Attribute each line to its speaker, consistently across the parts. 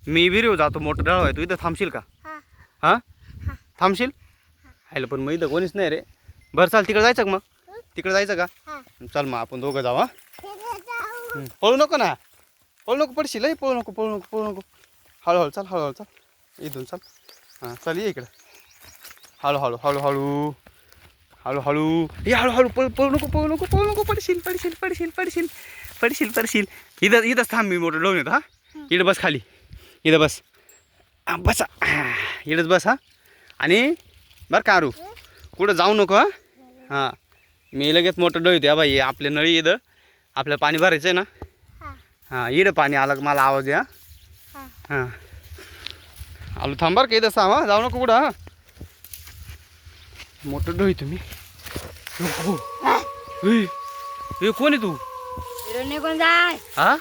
Speaker 1: मी विहिरीवर जातो, मोटर डाळ आहे, तू इथं थांबशील का? हां थांबशील? हायला पण मग इथं कोणीच नाही रे. बरं चाल, तिकडे जायचं का मग? तिकडे जायचं का? चल मग आपण दोघं जाऊ. पळू नको ना, पळू नको, पडशील. पळू नको, पळू नको, पळू नको. हळूहळू चाल, हळूहळू चाल, इथून चाल. हां चल, ये इकडं. हळूहळू हळूहळू हळूहळू ये, हळूहळू. पळू नको, पळू नको, पळू नको. पडशील पडशील पडशील पडशील पडशील पडशील. इथंच थांब, मी मोटर लावून येतो. हां इकडं बस खाली, इथं बस. बसा, इकडंच बस. हां आणि बरं का आरू, कुठं जाऊ नको. हां मी लगेच मोटर डोळतो. या बाई आपल्या नळी इथं, आपल्याला पाणी भरायचं आहे ना. हां इकडं पाणी आलं मला आवाज या. हां आलो, थांब बरं का इथं. हां जाऊ नको कुठं. हां मोटर डोळी तुम्ही. हे कोण आहे तू?
Speaker 2: इडून निघून जाय.
Speaker 1: हा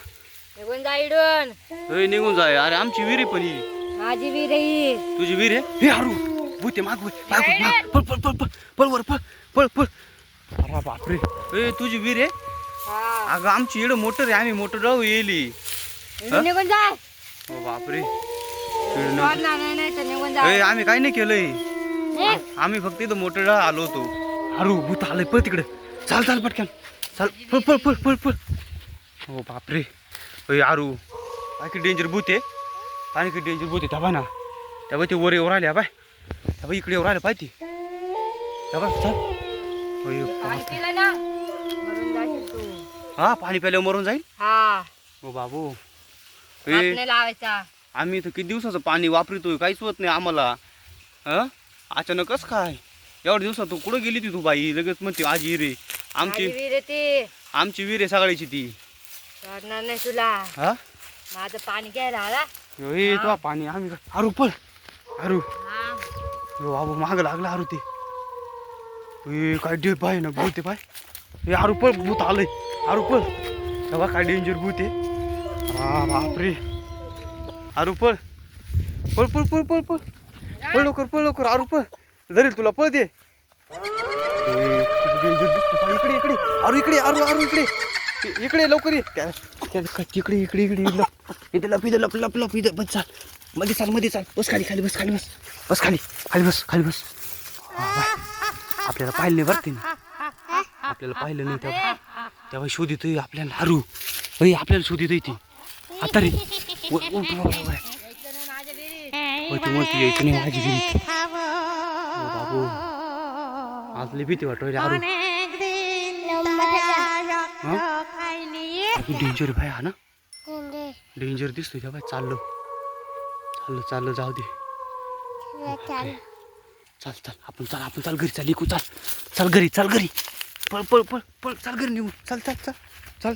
Speaker 2: निघून जा इडून.
Speaker 1: निघून जाय. अरे आमची विहीर पण ही.
Speaker 2: माझी विहीर आहे.
Speaker 1: तुझी विहीर आहे? हे हारू भूते माग, पळ पळ पळ पळ पळ वर पळ पळ पळ. अरे बापरे, ए तुझी विहीर आहे?
Speaker 2: हा.
Speaker 1: अगं आमची इकडं मोटर आहे, आम्ही मोटर डाळू येली.
Speaker 2: इडून निघून जाय.
Speaker 1: हो बापरे,
Speaker 2: नाही तर निघून जाय.
Speaker 1: आम्ही काही नाही केलंय.
Speaker 2: निघ.
Speaker 1: आम्ही फक्त इथं मोटर डाळ आलो होतो. हारू भूत आलंय, पळ तिकडे. चाल चाल पटकन चाल, पळ पळ पळ पळ पळ. हो बापरे, आरू काय की डेंजर भूत आहे. पाणी की डेंजर भूत आहे. त्या ना, त्या बाई ते वर येऊ राहिले. बाय त्या बाई इकडे येऊ राहिले पाहिजे. त्या बाय चाल.
Speaker 2: पाणी पिलं ना, मरून जाशील तू.
Speaker 1: हा पाणी प्यायल्यावर मरून जाईल.
Speaker 2: हा.
Speaker 1: हो बाबू,
Speaker 2: हात नाही लावायचा.
Speaker 1: आम्ही इथं किती दिवसाचं पाणी वापरतोय, काहीच होत नाही आम्हाला. अचानकच काय एवढ्या दिवसात तू कुठं गेली ती तू बाई? लगेच म्हणते आजी हिरे.
Speaker 2: माझी विहीर आहे ती.
Speaker 1: आमची विहीर आहे सगळ्याची ती.
Speaker 2: करणार नाही तुला.
Speaker 1: हा
Speaker 2: माझं पाणी घ्यायला आला.
Speaker 1: तो पाणी आम्ही आरू पळ. आरू
Speaker 2: हा.
Speaker 1: बाबू माग लागला. आरू ते काय डे पाय ना भूत आहे पाय. हे आरू पळ, भूत आलंय. आरू पळ, तेव्हा काय डेंजर भूत आहे. हा बापरे, आरू पळ पळ पळ पळ पळ पळ पळ लवकर, पळ लवकर. आरू पळ, धरेल तुला, पळ दे. इकडे इकडे आरू, इकडे आरू, आरू इकडे इकडे लवकर ये. तिकडे इकडे इकडे इथे लप, इथं लप लप लप. इथं बस, चाल मध्ये, चाल मध्ये, चाल. बस खाली, खाली बस, खाली बस, बस खाली, खाली बस, खाली बस. आपल्याला पाहिलं नाही बरं तिने, आपल्याला पाहिलं नाही तेव्हा शोध येतोय आपल्याला. हारू आपल्याला शोध येतोय ती आता रे. ती म्हणते यायचं नाही माझी विहिरीत. बाबू आज लई भीती वाटत. हारू डेंजर भाई. हा ना डेंजर दिसतोय त्या बाय. चाललो चाललो चाललो, जाऊ दे. चाल चाल आपण, चाल आपण, चाल घरी, चाल इकू, चाल चाल घरी, चाल घरी. पळ पळ पळ पळ, चाल घरी निघून. चाल चाल चाल चाल.